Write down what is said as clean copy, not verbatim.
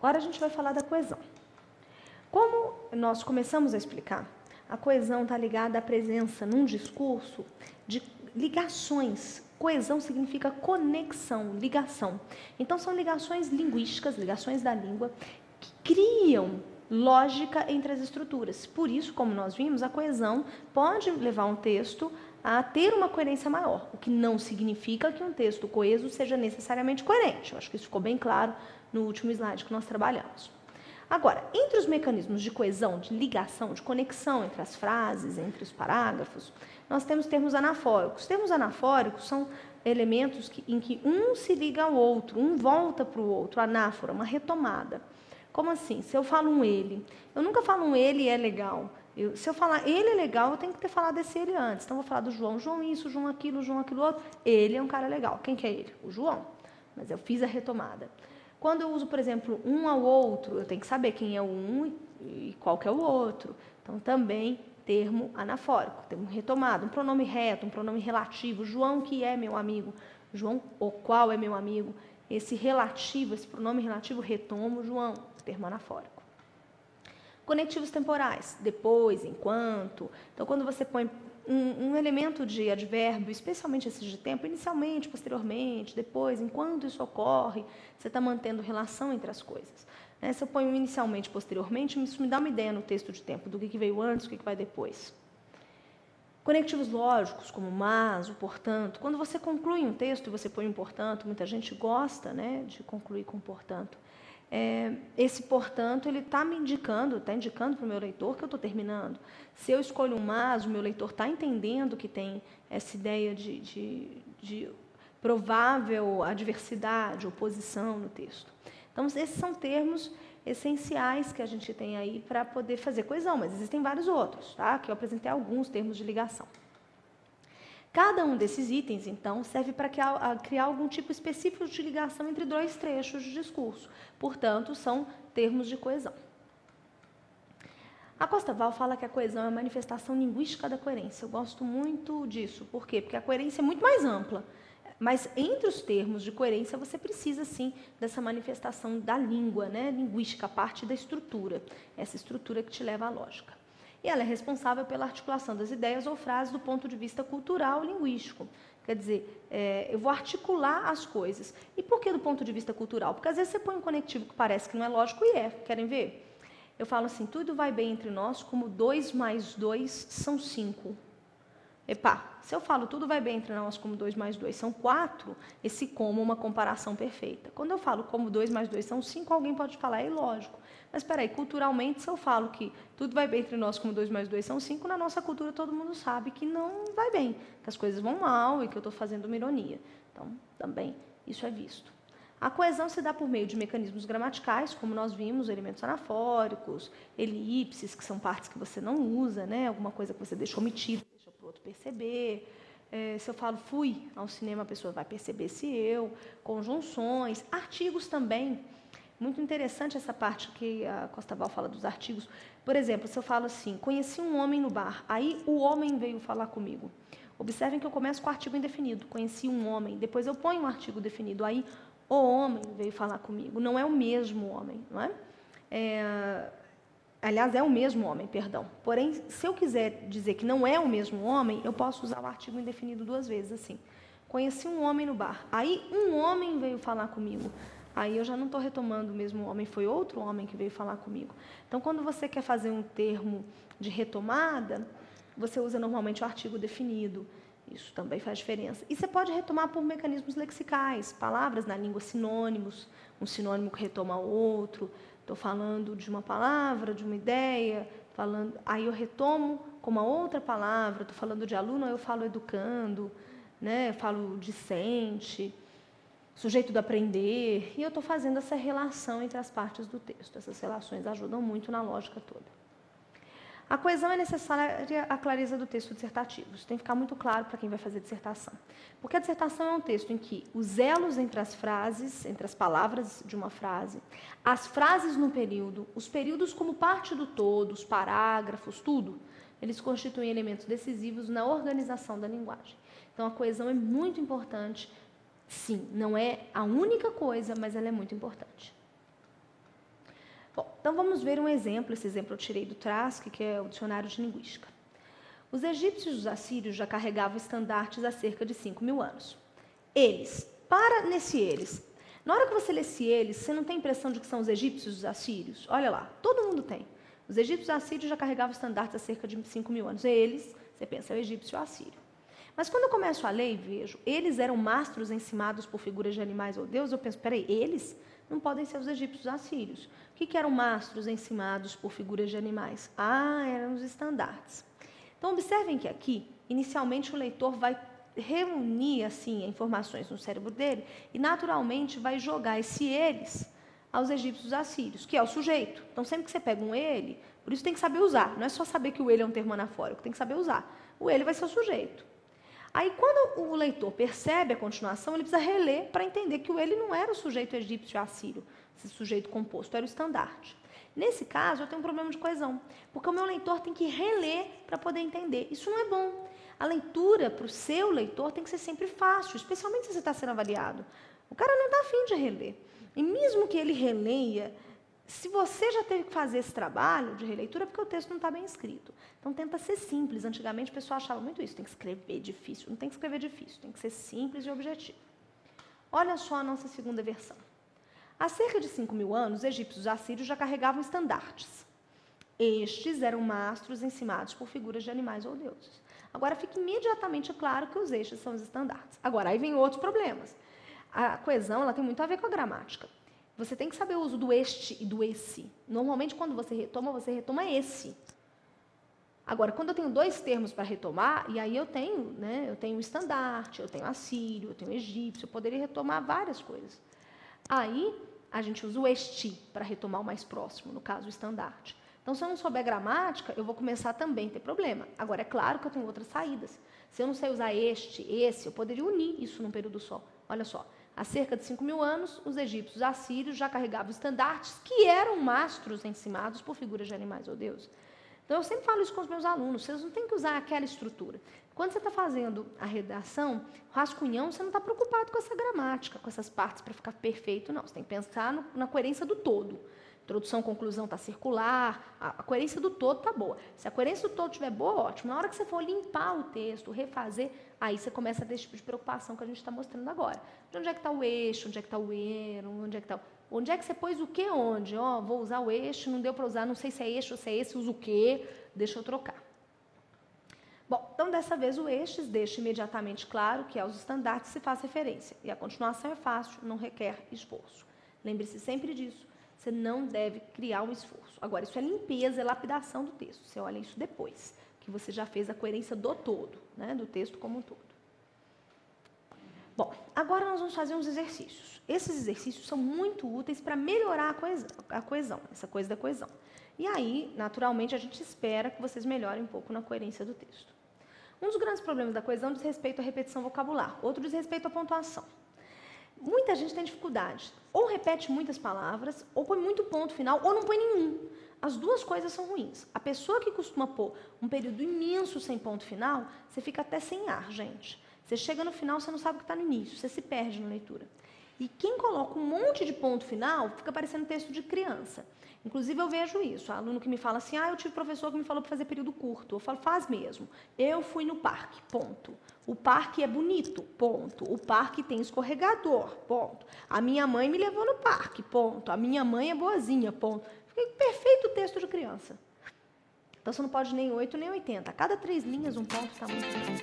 Agora a gente vai falar da coesão. Como nós começamos a explicar, a coesão está ligada à presença num discurso de ligações. Coesão significa conexão, ligação. Então são ligações linguísticas, ligações da língua, que criam lógica entre as estruturas. Por isso, como nós vimos, a coesão pode levar um texto a ter uma coerência maior, o que não significa que um texto coeso seja necessariamente coerente. Eu acho que isso ficou bem claro no último slide que nós trabalhamos. Agora, entre os mecanismos de coesão, de ligação, de conexão entre as frases, entre os parágrafos, nós temos termos anafóricos. Termos anafóricos são elementos em que um se liga ao outro, um volta para o outro, anáfora, uma retomada. Como assim? Se eu falo um ele, eu nunca falo um ele é legal. Se eu falar ele é legal, eu tenho que ter falado esse ele antes. Então, eu vou falar do João. João isso, João aquilo outro. Ele é um cara legal. Quem que é ele? O João. Mas eu fiz a retomada. Quando eu uso, por exemplo, um ao outro, eu tenho que saber quem é o um e qual que é o outro. Então, também termo anafórico, termo retomado, um pronome reto, um pronome relativo. João que é meu amigo, João o qual é meu amigo. Esse relativo, esse pronome relativo, retomo João, termo anafórico. Conectivos temporais, depois, enquanto. Então, quando você põe um elemento de advérbio, especialmente esses de tempo, inicialmente, posteriormente, depois, enquanto isso ocorre, você está mantendo relação entre as coisas. Se eu ponho inicialmente, posteriormente, isso me dá uma ideia no texto de tempo do que veio antes, o que vai depois. Conectivos lógicos, como mas, o portanto. Quando você conclui um texto e você põe um portanto, muita gente gosta, né, de concluir com portanto. Esse, portanto, ele está me indicando, está indicando para o meu leitor que eu estou terminando. Se eu escolho um mas, o meu leitor está entendendo que tem essa ideia de provável adversidade, oposição no texto. Então, esses são termos essenciais que a gente tem aí para poder fazer coesão, mas existem vários outros, tá? Que eu apresentei alguns termos de ligação. Cada um desses itens, então, serve para criar algum tipo específico de ligação entre dois trechos de discurso. Portanto, são termos de coesão. A Costa Val fala que a coesão é a manifestação linguística da coerência. Eu gosto muito disso. Por quê? Porque a coerência é muito mais ampla. Mas entre os termos de coerência, você precisa, sim, dessa manifestação da língua, né? Linguística, a parte da estrutura. Essa estrutura que te leva à lógica. E ela é responsável pela articulação das ideias ou frases do ponto de vista cultural e linguístico. Quer dizer, eu vou articular as coisas. E por que do ponto de vista cultural? Porque às vezes você põe um conectivo que parece que não é lógico e é. Querem ver? Eu falo assim, tudo vai bem entre nós como 2 mais 2 são 5. Epá, se eu falo tudo vai bem entre nós como 2 mais 2 são 4, esse como é uma comparação perfeita. Quando eu falo como 2 mais 2 são 5, alguém pode falar, é ilógico. Mas espera aí, culturalmente, se eu falo que tudo vai bem entre nós como 2 mais 2 são 5, na nossa cultura todo mundo sabe que não vai bem, que as coisas vão mal e que eu estou fazendo uma ironia. Então, também, isso é visto. A coesão se dá por meio de mecanismos gramaticais, como nós vimos, elementos anafóricos, elipses, que são partes que você não usa, né? Alguma coisa que você deixou omitida, deixou para o outro perceber. Se eu falo fui ao cinema, a pessoa vai perceber se eu. Conjunções, artigos também. Muito interessante essa parte que a Costa Val fala dos artigos. Por exemplo, se eu falo assim, conheci um homem no bar, aí o homem veio falar comigo. Observem que eu começo com o artigo indefinido, conheci um homem, depois eu ponho um artigo definido, aí o homem veio falar comigo, não é o mesmo homem, não é? Aliás, é o mesmo homem, perdão. Porém, se eu quiser dizer que não é o mesmo homem, eu posso usar o artigo indefinido 2 vezes, assim. Conheci um homem no bar, aí um homem veio falar comigo. Aí eu já não estou retomando o mesmo homem, foi outro homem que veio falar comigo. Então, quando você quer fazer um termo de retomada, você usa normalmente o artigo definido. Isso também faz diferença. E você pode retomar por mecanismos lexicais, palavras na língua, sinônimos, um sinônimo que retoma outro. Estou falando de uma palavra, de uma ideia, aí eu retomo com uma outra palavra. Estou falando de aluno, aí eu falo educando, né? Eu falo discente, sujeito do aprender, e eu estou fazendo essa relação entre as partes do texto. Essas relações ajudam muito na lógica toda. A coesão é necessária à clareza do texto dissertativo. Isso tem que ficar muito claro para quem vai fazer dissertação. Porque a dissertação é um texto em que os elos entre as frases, entre as palavras de uma frase, as frases no período, os períodos como parte do todo, os parágrafos, tudo, eles constituem elementos decisivos na organização da linguagem. Então, a coesão é muito importante. Sim, não é a única coisa, mas ela é muito importante. Bom, então vamos ver um exemplo. Esse exemplo eu tirei do Trask, que é o dicionário de linguística. Os egípcios e os assírios já carregavam estandartes há cerca de 5.000 anos. Eles, na hora que você lê esse eles, você não tem a impressão de que são os egípcios e os assírios? Olha lá, todo mundo tem. Os egípcios e os assírios já carregavam estandartes há cerca de 5.000 anos. Eles, você pensa, é o egípcio e o assírio. Mas quando eu começo a ler e vejo, eles eram mastros encimados por figuras de animais ou deuses, eu penso, peraí, eles não podem ser os egípcios e os assírios. O que eram mastros encimados por figuras de animais? Ah, eram os estandartes. Então, observem que aqui, inicialmente, o leitor vai reunir assim, informações no cérebro dele e, naturalmente, vai jogar esse eles aos egípcios e assírios, que é o sujeito. Então, sempre que você pega um ele, por isso tem que saber usar. Não é só saber que o ele é um termo anafórico, tem que saber usar. O ele vai ser o sujeito. Aí, quando o leitor percebe a continuação, ele precisa reler para entender que o ele não era o sujeito egípcio e assírio, esse sujeito composto, era o estandarte. Nesse caso, eu tenho um problema de coesão, porque o meu leitor tem que reler para poder entender. Isso não é bom. A leitura para o seu leitor tem que ser sempre fácil, especialmente se você está sendo avaliado. O cara não está afim de reler. E mesmo que ele releia, se você já teve que fazer esse trabalho de releitura, é porque o texto não está bem escrito. Então, tenta ser simples. Antigamente, o pessoal achava muito isso. Tem que escrever difícil. Não tem que escrever difícil. Tem que ser simples e objetivo. Olha só a nossa segunda versão. Há cerca de 5.000 anos, os egípcios e os assírios já carregavam estandartes. Estes eram mastros encimados por figuras de animais ou deuses. Agora, fica imediatamente claro que os estes são os estandartes. Agora, aí vem outros problemas. A coesão ela tem muito a ver com a gramática. Você tem que saber o uso do este e do esse. Normalmente, quando você retoma esse. Agora, quando eu tenho dois termos para retomar, e aí eu tenho o estandarte, eu tenho assírio, eu tenho egípcio, eu poderia retomar várias coisas. Aí, a gente usa o este para retomar o mais próximo, no caso, o estandarte. Então, se eu não souber gramática, eu vou começar também a ter problema. Agora, é claro que eu tenho outras saídas. Se eu não sei usar este, esse, eu poderia unir isso num período só. Olha só, há cerca de 5.000 anos, os egípcios e assírios já carregavam estandartes que eram mastros encimados por figuras de animais ou deuses. Então, eu sempre falo isso com os meus alunos, vocês não têm que usar aquela estrutura. Quando você está fazendo a redação, o rascunhão, você não está preocupado com essa gramática, com essas partes para ficar perfeito, não. Você tem que pensar na coerência do todo. Introdução, conclusão está circular, a coerência do todo está boa. Se a coerência do todo estiver boa, ótimo. Na hora que você for limpar o texto, refazer, aí você começa a ter esse tipo de preocupação que a gente está mostrando agora. De onde é que está o eixo, onde é que está o erro, onde é que você pôs o que onde? Vou usar o eixo, não deu para usar, não sei se é eixo ou se é esse, uso o quê, deixa eu trocar. Bom, então dessa vez o estes deixa imediatamente claro que aos estandartes se faz referência. E a continuação é fácil, não requer esforço. Lembre-se sempre disso. Você não deve criar um esforço. Agora, isso é limpeza, é lapidação do texto. Você olha isso depois, que você já fez a coerência do todo, né, do texto como um todo. Bom, agora nós vamos fazer uns exercícios. Esses exercícios são muito úteis para melhorar a coesão, essa coisa da coesão. E aí, naturalmente, a gente espera que vocês melhorem um pouco na coerência do texto. Um dos grandes problemas da coesão diz respeito à repetição vocabular, outro diz respeito à pontuação. Muita gente tem dificuldade, ou repete muitas palavras, ou põe muito ponto final, ou não põe nenhum. As duas coisas são ruins. A pessoa que costuma pôr um período imenso sem ponto final, você fica até sem ar, gente. Você chega no final, você não sabe o que está no início, você se perde na leitura. E quem coloca um monte de ponto final, fica parecendo texto de criança. Inclusive, eu vejo isso. Aluno que me fala assim, eu tive professor que me falou para fazer período curto. Eu falo, faz mesmo. Eu fui no parque, ponto. O parque é bonito, ponto. O parque tem escorregador, ponto. A minha mãe me levou no parque, ponto. A minha mãe é boazinha, ponto. Fica perfeito texto de criança. Então, você não pode nem 8 nem 80. A cada 3 linhas, um ponto está muito bom.